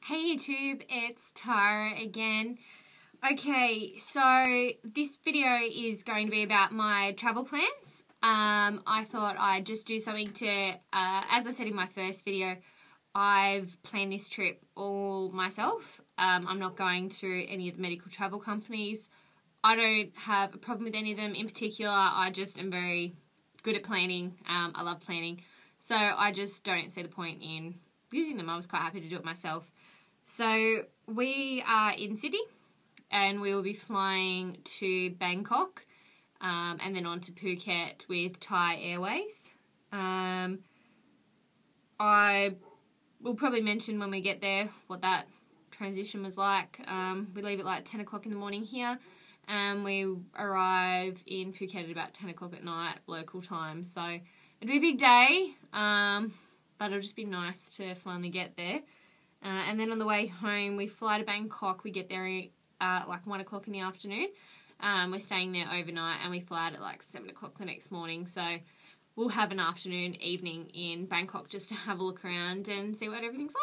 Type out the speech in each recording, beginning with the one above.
Hey YouTube, it's Tara again. Okay, so this video is going to be about my travel plans. I thought I'd just do something to, as I said in my first video, I've planned this trip all myself. I'm not going through any of the medical travel companies. I don't have a problem with any of them in particular. I just am very good at planning. I love planning. So I just don't see the point in using them. I was quite happy to do it myself. So we are in Sydney and we will be flying to Bangkok and then on to Phuket with Thai Airways. I will probably mention when we get there what that transition was like. We leave at like 10 o'clock in the morning here and we arrive in Phuket at about 10 o'clock at night local time. So it'll be a big day, but it'll just be nice to finally get there. And then on the way home, we fly to Bangkok. We get there at like 1 o'clock in the afternoon. We're staying there overnight and we fly out at like 7 o'clock the next morning. So we'll have an afternoon, evening in Bangkok just to have a look around and see what everything's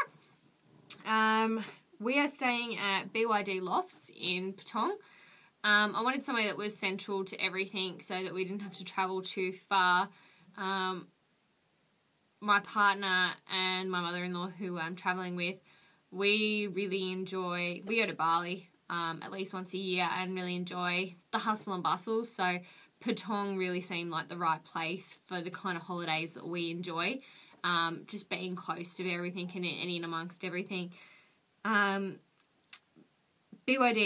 like. We are staying at BYD Lofts in Patong. I wanted somewhere that was central to everything so that we didn't have to travel too far. My partner and my mother-in-law, who I'm travelling with, we really enjoy, we go to Bali at least once a year and really enjoy the hustle and bustle. So Patong really seemed like the right place for the kind of holidays that we enjoy, just being close to everything and in amongst everything. BYD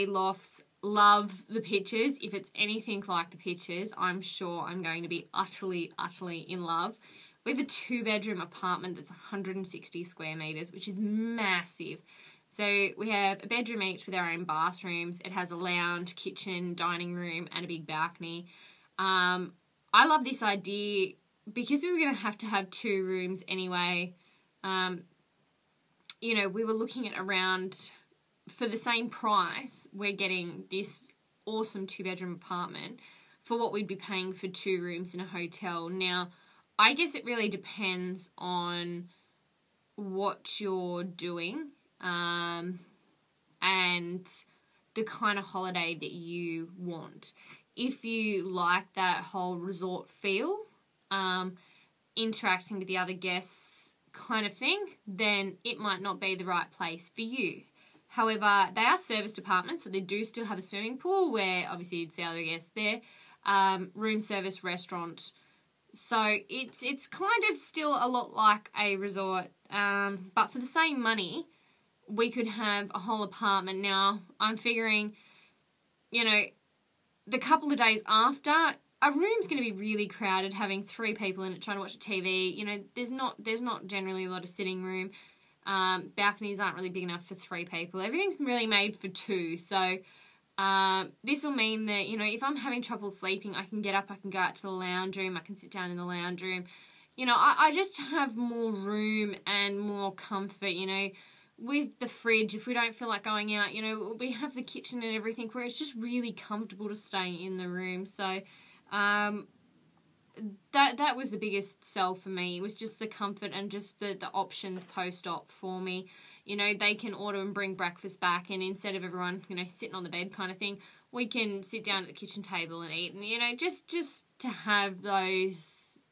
Lofts, love the pictures. If it's anything like the pictures, I'm sure I'm going to be utterly in love. We have a 2-bedroom apartment that's 160 square metres, which is massive. So we have a bedroom each with our own bathrooms. It has a lounge, kitchen, dining room, and a big balcony. I love this idea because we were going to have 2 rooms anyway. You know, we were looking at around, for the same price, we're getting this awesome 2-bedroom apartment for what we'd be paying for 2 rooms in a hotel. Now, I guess it really depends on what you're doing and the kind of holiday that you want. If you like that whole resort feel, interacting with the other guests kind of thing, then it might not be the right place for you. However, they are serviced apartments, so they do still have a swimming pool where obviously you'd see other guests there, room service, restaurant. So it's kind of still a lot like a resort, but for the same money, we could have a whole apartment. Now, I'm figuring, you know, the couple of days after, a room's going to be really crowded, having 3 people in it trying to watch a TV. You know, there's not generally a lot of sitting room. Balconies aren't really big enough for 3 people. Everything's really made for 2, so this will mean that, you know, if I'm having trouble sleeping, I can get up, I can go out to the lounge room, I can sit down in the lounge room. You know, I just have more room and more comfort, you know, with the fridge. If we don't feel like going out, you know, we have the kitchen and everything where it's just really comfortable to stay in the room. So, that was the biggest sell for me. It was just the comfort and just the options post-op for me. You know, they can order and bring breakfast back, and instead of everyone, you know, sitting on the bed kind of thing, we can sit down at the kitchen table and eat. And, you know, just to have those,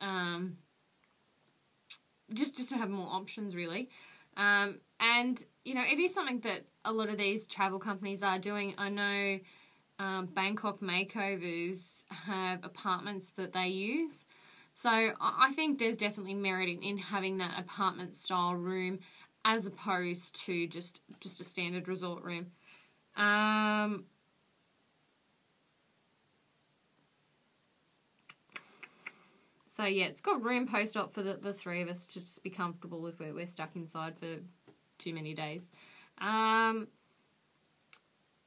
just to have more options, really. And, you know, it is something that a lot of these travel companies are doing. I know Bangkok Makeovers have apartments that they use. So I think there's definitely merit in having that apartment-style room as opposed to just a standard resort room. So yeah, it's got room post-op for the 3 of us to just be comfortable if we're stuck inside for too many days. I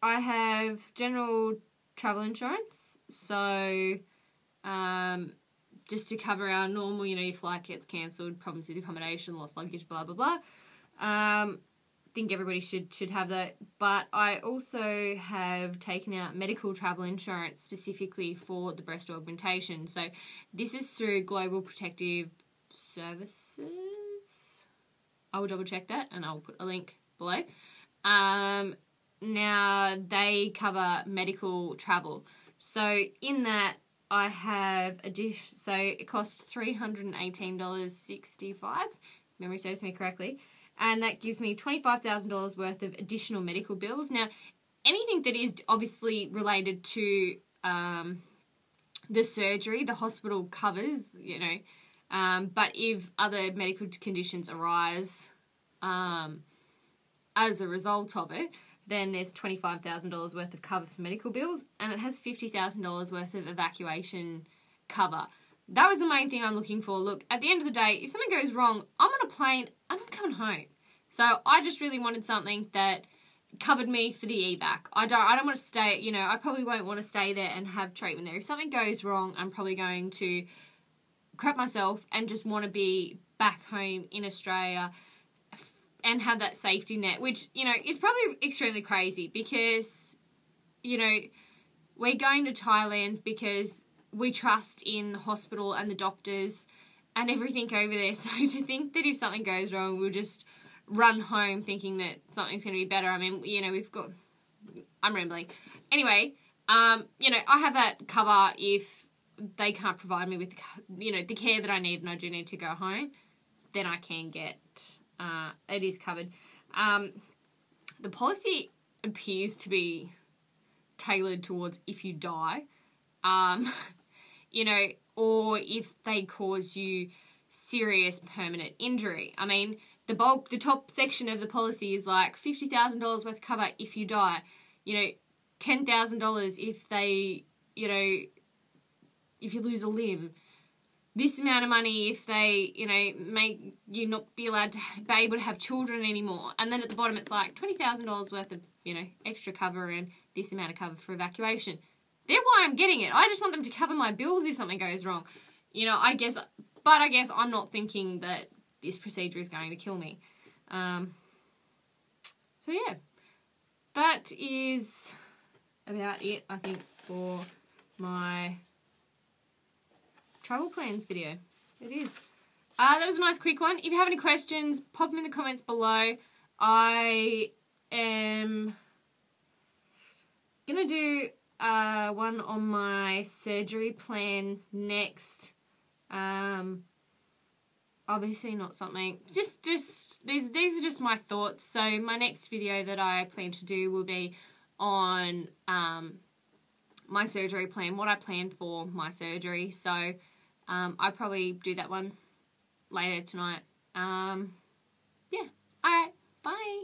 have general travel insurance, so just to cover our normal, you know, your flight gets cancelled, problems with accommodation, lost luggage, blah, blah, blah. Think everybody should have that. But I also have taken out medical travel insurance specifically for the breast augmentation. So this is through Global ProtectiveSolutions. I will double check that and I'll put a link below. Now, they cover medical travel. So, in that, I have so it costs $318.65, memory serves me correctly, and that gives me $25,000 worth of additional medical bills. Now, anything that is obviously related to the surgery, the hospital covers, you know, but if other medical conditions arise as a result of it, then there's $25,000 worth of cover for medical bills, and it has $50,000 worth of evacuation cover. That was the main thing I'm looking for. Look, at the end of the day, if something goes wrong, I'm on a plane and I'm coming home. So I just really wanted something that covered me for the evac. I don't want to stay, you know, I probably won't want to stay there and have treatment there. If something goes wrong, I'm probably going to crap myself and just want to be back home in Australia and have that safety net, which, you know, is probably extremely crazy because, you know, we're going to Thailand because we trust in the hospital and the doctors and everything over there. So to think that if something goes wrong, we'll just run home thinking that something's going to be better. I mean, you know, I'm rambling. Anyway, you know, I have that cover if they can't provide me with, you know, the care that I need and I do need to go home, then I can get... it is covered. The policy appears to be tailored towards if you die, you know, or if they cause you serious permanent injury. I mean, the top section of the policy is like $50,000 worth of cover if you die, you know, $10,000 if they, you know, if you lose a limb, this amount of money if they, you know, make you not be allowed to be able to have children anymore. And then at the bottom it's like $20,000 worth of, you know, extra cover and this amount of cover for evacuation. They're why I'm getting it. I just want them to cover my bills if something goes wrong. You know, I guess I'm not thinking that this procedure is going to kill me. So yeah, that is about it, I think, for my travel plans video. It is. That was a nice quick one. If you have any questions, pop them in the comments below. I am going to do one on my surgery plan next. Obviously not something, just these are just my thoughts. So my next video that I plan to do will be on my surgery plan, what I plan for my surgery. So I'll probably do that one later tonight. Yeah. Alright. Bye.